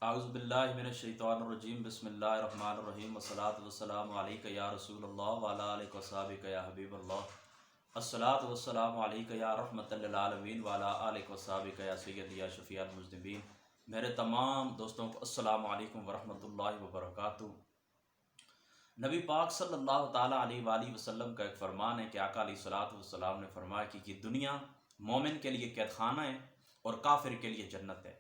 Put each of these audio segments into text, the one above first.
اعوذ باللہ من الشیطان الرجیم بسم اللہ الرحمن الرحیم والصلاة والسلام علیک یا رسول اللہ وعلی آلک وصحبک یا حبیب اللہ الصلاة والسلام علیک یا رحمت للعالمین وعلی آلک وصحبک یا سیدی یا شفیع المذنبین۔ میرے تمام دوستوں کو السلام علیکم ورحمۃ اللہ وبرکاتہ۔ نبی پاک صلی اللہ تعالیٰ علیہ وآلہ وسلم کا ایک فرمان ہے کہ آقا علیہ الصلوۃ والسلام نے فرمایا کہ یہ دنیا مومن کے لیے قید خانہ ہے اور کافر کے لیے جنت ہے۔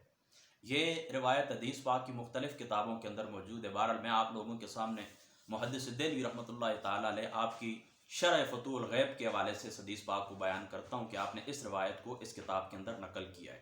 یہ روایت حدیث پاک کی مختلف کتابوں کے اندر موجود ہے۔ بہرحال میں آپ لوگوں کے سامنے محدث دہلوی رحمۃ اللہ تعالیٰ علیہ آپ کی شرح فتوح الغیب کے حوالے سے اس حدیث پاک کو بیان کرتا ہوں کہ آپ نے اس روایت کو اس کتاب کے اندر نقل کیا ہے۔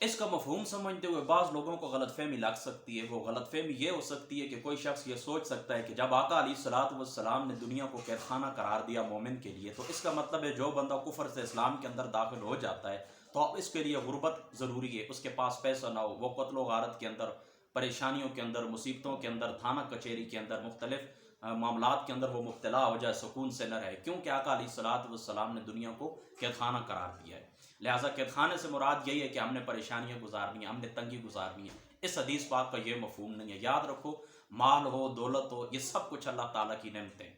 اس کا مفہوم سمجھتے ہوئے بعض لوگوں کو غلط فہمی لگ سکتی ہے۔ وہ غلط فہمی یہ ہو سکتی ہے کہ کوئی شخص یہ سوچ سکتا ہے کہ جب آقا علیہ الصلوۃ والسلام نے دنیا کو قید خانہ قرار دیا مومن کے لیے، تو اس کا مطلب ہے جو بندہ کفر سے اسلام کے اندر داخل ہو جاتا ہے تو اب اس کے لیے غربت ضروری ہے، اس کے پاس پیسہ نہ ہو، وہ قتل و غارت کے اندر، پریشانیوں کے اندر، مصیبتوں کے اندر، تھانہ کچہری کے اندر، مختلف معاملات کے اندر وہ مبتلا ہو جائے، سکون سے نہ رہے، کیونکہ آقا علیہ الصلوۃ والسلام نے دنیا کو قید خانہ قرار دیا ہے۔ لہٰذا قید خانے سے مراد یہی ہے کہ ہم نے پریشانیاں گزارنی ہیں، ہم نے تنگی گزارنی ہے۔ اس حدیث پاک کا یہ مفہوم نہیں ہے۔ یاد رکھو، مال ہو، دولت ہو، یہ سب کچھ اللہ تعالیٰ کی نعمتیں،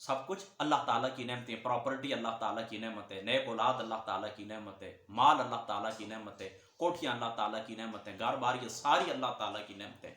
سب کچھ اللہ تعالیٰ کی نعمتیں، پراپرٹی اللہ تعالیٰ کی نعمت ہے، نیک اولاد اللہ تعالیٰ کی نعمت ہے، مال اللہ تعالیٰ کی نعمت ہے، کوٹھیاں اللہ تعالیٰ کی نعمت ہیں، گھر بار، یہ ساری اللہ تعالیٰ کی نعمتیں۔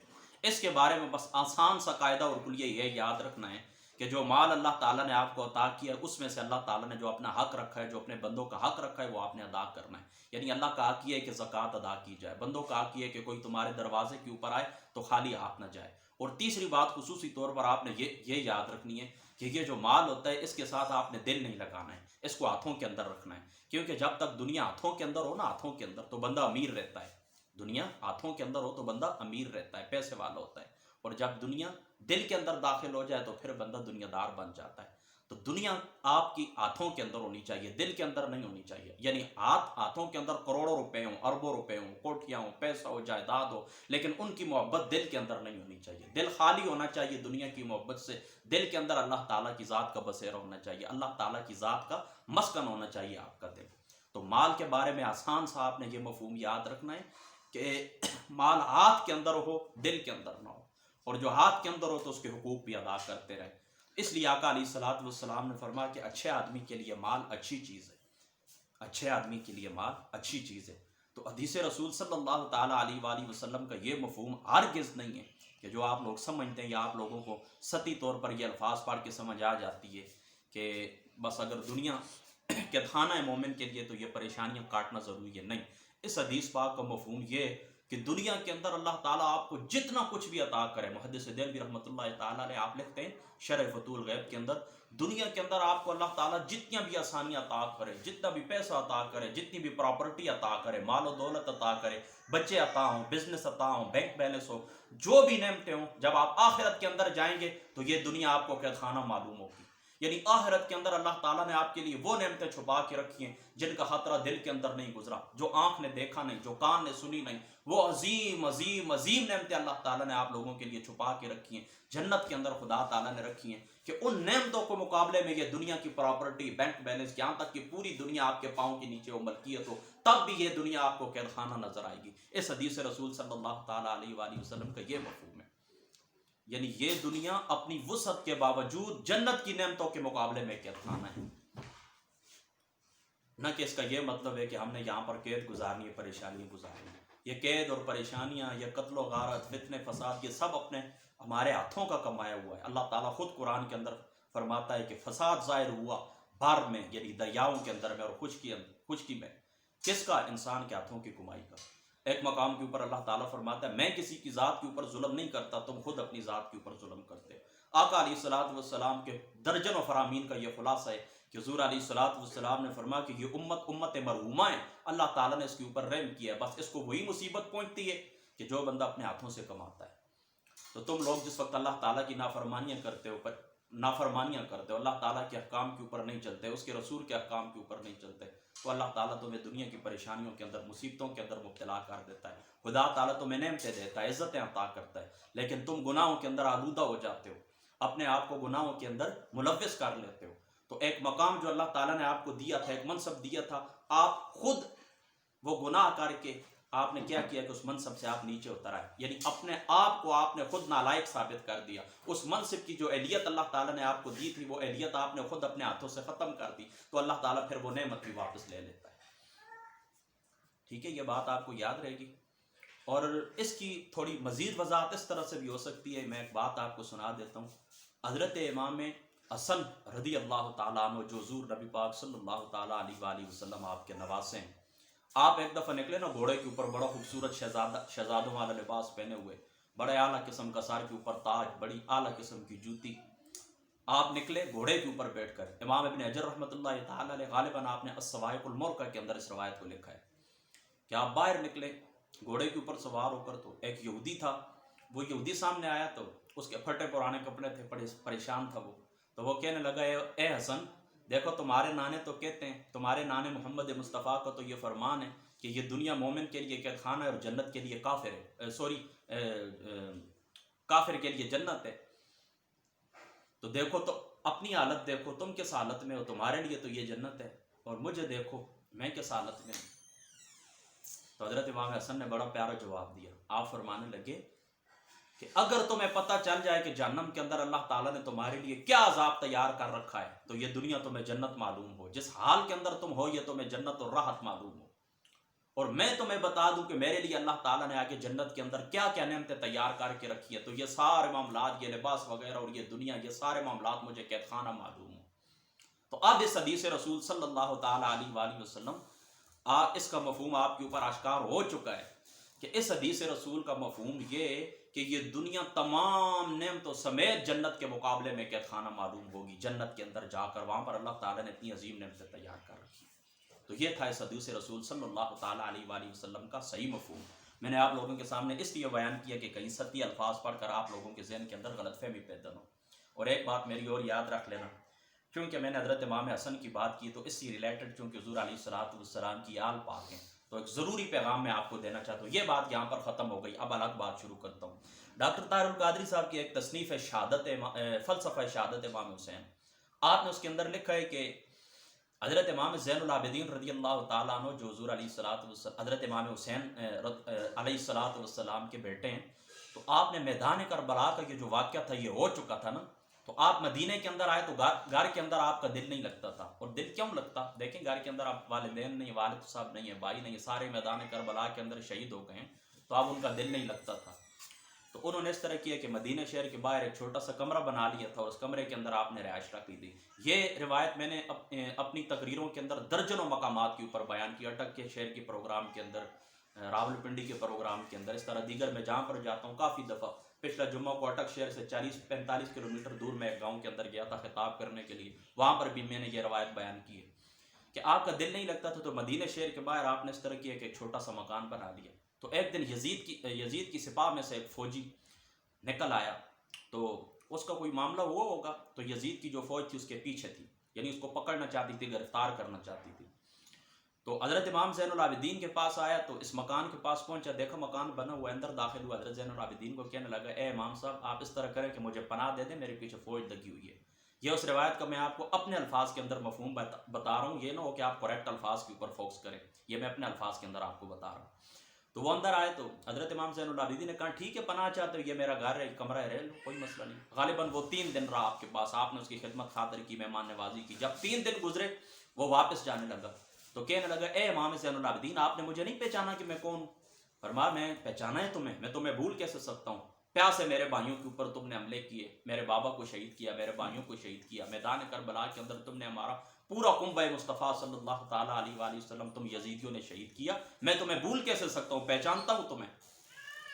اس کے بارے میں بس آسان سا قاعدہ اور کلیہ یہ یاد رکھنا ہے کہ جو مال اللہ تعالیٰ نے آپ کو عطا کیا ہے، اس میں سے اللہ تعالیٰ نے جو اپنا حق رکھا ہے، جو اپنے بندوں کا حق رکھا ہے، وہ آپ نے ادا کرنا ہے۔ یعنی اللہ کا حق یہ ہے کہ زکوٰۃ ادا کی جائے، بندوں کا حق یہ ہے کہ کوئی تمہارے دروازے کے اوپر آئے تو خالی ہاتھ نہ جائے۔ اور تیسری بات خصوصی طور پر آپ نے یہ یاد رکھنی ہے کہ یہ جو مال ہوتا ہے، اس کے ساتھ آپ نے دل نہیں لگانا ہے، اس کو ہاتھوں کے اندر رکھنا ہے، کیونکہ جب تک دنیا ہاتھوں کے اندر ہو نا، ہاتھوں کے اندر، تو بندہ امیر رہتا ہے۔ دنیا ہاتھوں کے اندر ہو تو بندہ امیر رہتا ہے، پیسے والا ہوتا ہے، اور جب دنیا دل کے اندر داخل ہو جائے تو پھر بندہ دنیا دار بن جاتا ہے۔ تو دنیا آپ کی ہاتھوں کے اندر ہونی چاہیے، دل کے اندر نہیں ہونی چاہیے۔ یعنی ہاتھوں کے اندر کروڑوں روپے ہوں، اربوں روپے ہوں، کوٹھیاں ہوں، پیسہ ہو، جائیداد ہو، لیکن ان کی محبت دل کے اندر نہیں ہونی چاہیے۔ دل خالی ہونا چاہیے دنیا کی محبت سے، دل کے اندر اللہ تعالیٰ کی ذات کا بسیرا ہونا چاہیے، اللہ تعالیٰ کی ذات کا مسکن ہونا چاہیے آپ کا دل۔ تو مال کے بارے میں آسان سا آپ نے یہ مفہوم یاد رکھنا ہے کہ مال ہاتھ کے اندر ہو، دل کے اندر نہ ہو، اور جو ہاتھ کے اندر ہو تو اس کے حقوق بھی ادا کرتے رہے۔ اس لیے آقا علیہ الصلوۃ والسلام نے فرمایا کہ اچھے آدمی کے لیے مال اچھی چیز ہے، اچھے آدمی کے لیے مال اچھی چیز ہے۔ تو حدیث رسول صلی اللہ تعالیٰ علیہ وآلہ وسلم کا یہ مفہوم ہرگز نہیں ہے کہ جو آپ لوگ سمجھتے ہیں، یا آپ لوگوں کو سطحی طور پر یہ الفاظ پڑھ کے سمجھ آ جاتی ہے کہ بس اگر دنیا قید خانہ ہے مومن کے لیے تو یہ پریشانیاں کاٹنا ضروری ہے۔ نہیں، اس حدیث پاک کا مفہوم یہ ہے کہ دنیا کے اندر اللہ تعالیٰ آپ کو جتنا کچھ بھی عطا کرے، محدث دہلوی رحمۃ اللہ تعالیٰ علیہ آپ لکھتے ہیں شرح فتوح الغیب کے اندر، دنیا کے اندر آپ کو اللہ تعالیٰ جتنی بھی آسانیاں عطا کرے، جتنا بھی پیسہ عطا کرے، جتنی بھی پراپرٹی عطا کرے، مال و دولت عطا کرے، بچے عطا ہوں، بزنس عطا ہوں، بینک بیلنس ہو، جو بھی نعمتیں ہوں، جب آپ آخرت کے اندر جائیں گے تو یہ دنیا آپ کو قید خانہ معلوم ہوگی۔ یعنی آخرت کے اندر اللہ تعالیٰ نے آپ کے لیے وہ نعمتیں چھپا کے رکھی ہیں جن کا خطرہ دل کے اندر نہیں گزرا، جو آنکھ نے دیکھا نہیں، جو کان نے سنی نہیں، وہ عظیم عظیم عظیم نعمتیں اللہ تعالیٰ نے آپ لوگوں کے لیے چھپا کے رکھی ہیں، جنت کے اندر خدا تعالیٰ نے رکھی ہیں، کہ ان نعمتوں کو مقابلے میں یہ دنیا کی پراپرٹی، بینک بیلنس، یہاں تک کہ پوری دنیا آپ کے پاؤں کے نیچے وہ ملکیت ہو، تب بھی یہ دنیا آپ کو قید خانہ نظر آئے گی۔ اس حدیث رسول صلی اللہ تعالیٰ علیہ وآلہ وسلم کا یہ مفہوم ہے۔ یعنی یہ دنیا اپنی وسعت کے باوجود جنت کی نعمتوں کے مقابلے میں قید خانہ ہے، نہ کہ اس کا یہ مطلب ہے کہ ہم نے یہاں پر قید گزارنی ہے، پریشانی گزارنی ہے۔ یہ قید اور پریشانیاں، یہ قتل و غارت، فتنے فساد، یہ سب اپنے ہمارے ہاتھوں کا کمایا ہوا ہے۔ اللہ تعالیٰ خود قرآن کے اندر فرماتا ہے کہ فساد ظاہر ہوا بر میں، یعنی دریاؤں کے اندر میں اور خشکی میں، کس کا؟ انسان کے ہاتھوں کی کمائی کا۔ ایک مقام کے اوپر اللہ تعالیٰ فرماتا ہے میں کسی کی ذات کے اوپر ظلم نہیں کرتا، تم خود اپنی ذات کے اوپر ظلم کرتے ہو۔ آقا علیہ الصلوۃ والسلام کے درجنوں فرامین کا یہ خلاصہ ہے کہ حضور علیہ الصلوۃ والسلام نے فرمایا کہ یہ امت مرحومہ ہے، اللہ تعالیٰ نے اس کے اوپر رحم کیا ہے، بس اس کو وہی مصیبت پہنچتی ہے کہ جو بندہ اپنے ہاتھوں سے کماتا ہے۔ تو تم لوگ جس وقت اللہ تعالیٰ کی نافرمانیاں کرتے ہو، اللہ تعالیٰ کے احکام کے اوپر نہیں چلتے، اس کے رسول کے احکام کے اوپر نہیں چلتے، تو اللہ تعالیٰ تمہیں دنیا کی پریشانیوں کے اندر، مصیبتوں کے اندر مبتلا کر دیتا ہے۔ خدا تعالیٰ تمہیں نعمتیں دیتا ہے، عزتیں عطا کرتا ہے، لیکن تم گناہوں کے اندر آلودہ ہو جاتے ہو، اپنے آپ کو گناہوں کے اندر ملوث کر لیتے ہو۔ تو ایک مقام جو اللہ تعالیٰ نے آپ کو دیا تھا، ایک منصب دیا تھا، آپ خود وہ گناہ کر کے آپ نے کیا کیا کہ اس منصب سے آپ نیچے اتر آئے، یعنی اپنے آپ کو آپ نے خود نالائق ثابت کر دیا. اس منصب کی جو اہلیت اللہ تعالیٰ نے آپ کو دی تھی وہ اہلیت آپ نے خود اپنے ہاتھوں سے ختم کر دی، تو اللہ تعالیٰ پھر وہ نعمت بھی واپس لے لیتا ہے. ٹھیک ہے، یہ بات آپ کو یاد رہے گی. اور اس کی تھوڑی مزید وضاحت اس طرح سے بھی ہو سکتی ہے. میں ایک بات آپ کو سنا دیتا ہوں. حضرت امام حسن رضی اللہ تعالیٰ عنہ جو حضور نبی پاک صلی اللہ تعالیٰ علیہ وآلہ وسلم آپ کے نواسے ہیں، آپ ایک دفعہ نکلے نا گھوڑے کے اوپر، بڑا خوبصورت شہزادوں والا لباس پہنے ہوئے، بڑے اعلیٰ قسم کا سر کے اوپر تاج، بڑی اعلیٰ قسم کی جوتی. آپ نکلے گھوڑے کے اوپر بیٹھ کر. امام ابن حجر رحمۃ اللہ تعالیٰ علیہ غالباً آپ نے الصواعق المرقہ کے اندر اس روایت کو لکھا ہے کہ آپ باہر نکلے گھوڑے کے اوپر سوار ہو کر، تو ایک یہودی تھا. وہ یہودی سامنے آیا تو اس کے پھٹے پرانے کپڑے تھے، پریشان تھا وہ. تو وہ کہنے لگا اے حسن، دیکھو تمہارے نانے تو کہتے ہیں، تمہارے نانے محمد مصطفیٰ کا تو یہ فرمان ہے کہ یہ دنیا مومن کے لیے قید خانہ ہے اور جنت کے لیے کافر ہے، کافر کے لیے جنت ہے. تو دیکھو تو اپنی حالت دیکھو، تم کس حالت میں ہو، تمہارے لیے تو یہ جنت ہے، اور مجھے دیکھو میں کس حالت میں ہوں. تو حضرت امام حسن نے بڑا پیارا جواب دیا. آپ فرمانے لگے کہ اگر تمہیں پتہ چل جائے کہ جہنم کے اندر اللہ تعالیٰ نے تمہارے لیے کیا عذاب تیار کر رکھا ہے، تو یہ دنیا تمہیں جنت معلوم ہو، جس حال کے اندر تم ہو یہ تمہیں جنت اور راحت معلوم ہو. اور میں تمہیں بتا دوں کہ میرے لیے اللہ تعالیٰ نے آگے جنت کے اندر کیا کیا نعمتیں تیار کر کے رکھی ہے، تو یہ سارے معاملات، یہ لباس وغیرہ اور یہ دنیا، یہ سارے معاملات مجھے قید خانہ معلوم ہو. تو اب اس حدیث رسول صلی اللہ تعالیٰ علیہ وآلہ وسلم اس کا مفہوم آپ کے اوپر آشکار ہو چکا ہے کہ اس حدیث رسول کا مفہوم یہ کہ یہ دنیا تمام نعمتوں سمیت جنت کے مقابلے میں قید خانہ معلوم ہوگی. جنت کے اندر جا کر وہاں پر اللہ تعالیٰ نے اتنی عظیم نعمتیں تیار کر رکھی. تو یہ تھا اس حدیث رسول صلی اللہ تعالیٰ علیہ وآلہ وسلم کا صحیح مفہوم. میں نے آپ لوگوں کے سامنے اس لیے بیان کیا کہ کہیں سطحی الفاظ پڑھ کر آپ لوگوں کے ذہن کے اندر غلط فہمی پیدا ہو. اور ایک بات میری اور یاد رکھ لینا، کیونکہ میں نے حضرت امام حسن کی بات کی تو اس سے ریلیٹڈ چونکہ حضور علیہ الصلوۃ والسلام کی آل پاک ہیں، تو ایک ضروری پیغام میں آپ کو دینا چاہتا ہوں. یہ بات یہاں پر ختم ہو گئی، اب الگ بات شروع کرتا ہوں. ڈاکٹر طاہر القادری صاحب کی ایک تصنیف ہے فلسفہ شہادت امام حسین. آپ نے اس کے اندر لکھا ہے کہ حضرت امام زین العابدین رضی اللہ تعالیٰ عنہ جو حضور علیہ الصلوۃ والسلام حضرت امام حسین علیہ الصلوۃ والسلام کے بیٹے ہیں، تو آپ نے میدان کربلا کا یہ جو واقعہ تھا یہ ہو چکا تھا نا، تو آپ مدینہ کے اندر آئے تو گھر کے اندر آپ کا دل نہیں لگتا تھا. اور دل کیوں لگتا؟ دیکھیں گھر کے اندر آپ والدین نہیں، والد صاحب نہیں ہیں، بھائی نہیں ہیں، سارے میدان کربلا کے اندر شہید ہو گئے ہیں، تو اب ان کا دل نہیں لگتا تھا. تو انہوں نے اس طرح کیا کہ مدینہ شہر کے باہر ایک چھوٹا سا کمرہ بنا لیا تھا اور اس کمرے کے اندر آپ نے رہائش رکھ لی تھی. یہ روایت میں نے اپنی تقریروں کے اندر درجنوں مقامات کے اوپر بیان کی، اٹک کے شہر کے پروگرام کے اندر، راول پنڈی کے پروگرام کے اندر، اس طرح دیگر میں جہاں پر جاتا ہوں کافی دفعہ. پچھلا جمعہ کو اٹک شہر سے 40-45 کلومیٹر دور میں ایک گاؤں کے اندر گیا تھا خطاب کرنے کے لیے، وہاں پر بھی میں نے یہ روایت بیان کی ہے کہ آپ کا دل نہیں لگتا تھا. تو مدینہ شہر کے باہر آپ نے اس طرح کیا کہ ایک چھوٹا سا مکان بنا لیا. تو ایک دن یزید کی سپاہ میں سے ایک فوجی نکل آیا، تو اس کا کوئی معاملہ ہوا ہوگا، تو یزید کی جو فوج تھی اس کے پیچھے تھی، یعنی اس کو پکڑنا چاہتی تھی، گرفتار کرنا چاہتی تھی. تو حضرت امام زین العابدین کے پاس آیا، تو اس مکان کے پاس پہنچا، دیکھا مکان بنا ہوا، اندر داخل ہوا. حضرت زین العابدین کو کہنے لگا اے امام صاحب آپ اس طرح کریں کہ مجھے پناہ دے دیں، میرے پیچھے فوج لگی ہوئی ہے. یہ اس روایت کا میں آپ کو اپنے الفاظ کے اندر مفہوم بتا رہا ہوں، یہ نہ ہو کہ آپ کریکٹ الفاظ کے اوپر فوکس کریں، یہ میں اپنے الفاظ کے اندر آپ کو بتا رہا ہوں. تو وہ اندر آئے تو حضرت امام زین العابدین نے کہا ٹھیک ہے پناہ چاہتے ہو، یہ میرا گھر ہے، کمرہ ہے، رہ لو، کوئی مسئلہ نہیں. غالباً وہ 3 دن رہا آپ کے پاس، آپ نے اس کی خدمت خاطر کی، مہمان نوازی کی. جب 3 دن گزرے وہ واپس جانے لگا تو کہنے لگا اے امام زین العابدین آپ نے مجھے نہیں پہچانا کہ میں کون ہوں؟ فرمایا میں پہچانا ہے تمہیں، میں تمہیں بھول کیسے سکتا ہوں؟ پیاسے میرے بھائیوں کے اوپر تم نے حملے کیے، میرے بابا کو شہید کیا، میرے بھائیوں کو شہید کیا، میدان کربلا کے اندر تم نے ہمارا پورا کنبہ مصطفیٰ صلی اللہ تعالیٰ علیہ وآلہ وسلم تم یزیدیوں نے شہید کیا، میں تمہیں بھول کیسے سکتا ہوں، پہچانتا ہوں تمہیں.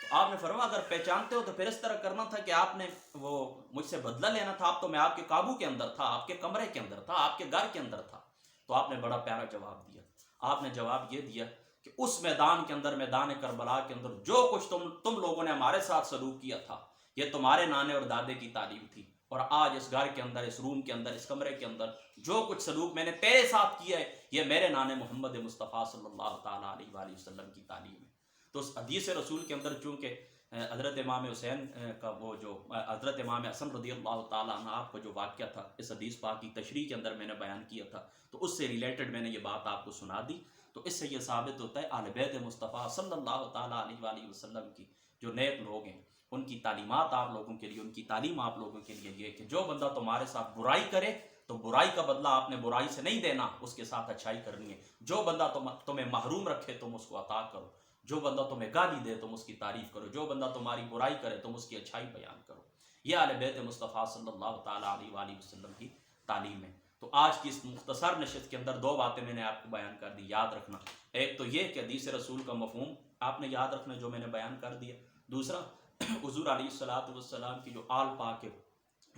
تو آپ نے فرمایا اگر پہچانتے ہو تو پھر اس طرح کرنا تھا کہ آپ نے وہ مجھ سے بدلہ لینا تھا، اب تو میں آپ کے قابو کے اندر تھا، آپ کے کمرے کے اندر تھا، آپ کے گھر کے اندر تھا. تو آپ نے بڑا پیارا جواب دیا. آپ نے جواب یہ دیا کہ اس میدان کے اندر، میدان کربلا کے اندر جو کچھ تم لوگوں نے ہمارے ساتھ سلوک کیا تھا یہ تمہارے نانے اور دادے کی تعلیم تھی، اور آج اس گھر کے اندر، اس روم کے اندر، اس کمرے کے اندر جو کچھ سلوک میں نے تیرے ساتھ کیا ہے یہ میرے نانے محمد مصطفیٰ صلی اللہ تعالیٰ علیہ وآلہ وسلم کی تعلیم ہے. تو اس حدیث رسول کے اندر چونکہ حضرت امام حسین کا وہ جو حضرت امام حسن رضی اللہ تعالیٰ عنہ آپ کا جو واقعہ تھا اس حدیث پاک کی تشریح کے اندر میں نے بیان کیا تھا، تو اس سے ریلیٹڈ میں نے یہ بات آپ کو سنا دی. تو اس سے یہ ثابت ہوتا ہے اہل بیت مصطفیٰ صلی اللہ تعالیٰ علیہ وآلہ وسلم کی جو نیک لوگ ہیں ان کی تعلیمات آپ لوگوں کے لیے، ان کی تعلیم آپ لوگوں کے لیے یہ کہ جو بندہ تمہارے ساتھ برائی کرے تو برائی کا بدلہ آپ نے برائی سے نہیں دینا، اس کے ساتھ اچھائی کرنی ہے۔ جو بندہ تمہیں محروم رکھے تم اس کو عطا کرو، جو بندہ تمہیں گالی دے تم اس کی تعریف کرو، جو بندہ تمہاری برائی کرے تم اس کی اچھائی بیان کرو۔ یہ اہل بیت مصطفیٰ صلی اللہ تعالیٰ علیہ وآلہ وسلم کی تعلیم ہے۔ تو آج کی اس مختصر نشست کے اندر دو باتیں میں نے آپ کو بیان کر دی، یاد رکھنا۔ ایک تو یہ کہ حدیث رسول کا مفہوم آپ نے یاد رکھنا جو میں نے بیان کر دیا۔ دوسرا حضور علیہ السلام کی جو آل پاک ہے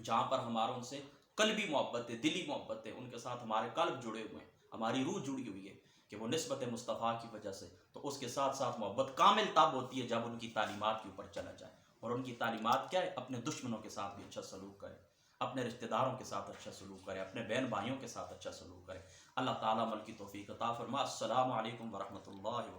جہاں پر ہمارا ان سے قلبی محبت ہے، دلی محبت ہے، ان کے ساتھ ہمارے قلب جڑے ہوئے ہیں، ہماری روح جڑی ہوئی ہے کہ وہ نسبت مصطفیٰ کی وجہ سے، تو اس کے ساتھ ساتھ محبت کامل تب ہوتی ہے جب ان کی تعلیمات کے اوپر چلا جائے۔ اور ان کی تعلیمات کیا ہے؟ اپنے دشمنوں کے ساتھ بھی اچھا سلوک کرے، اپنے رشتہ داروں کے ساتھ اچھا سلوک کرے، اپنے بہن بھائیوں کے ساتھ اچھا سلوک کرے۔ اللہ تعالیٰ عمل کی توفیق عطا فرما۔ السلام علیکم ورحمۃ اللہ وبرکاتہ۔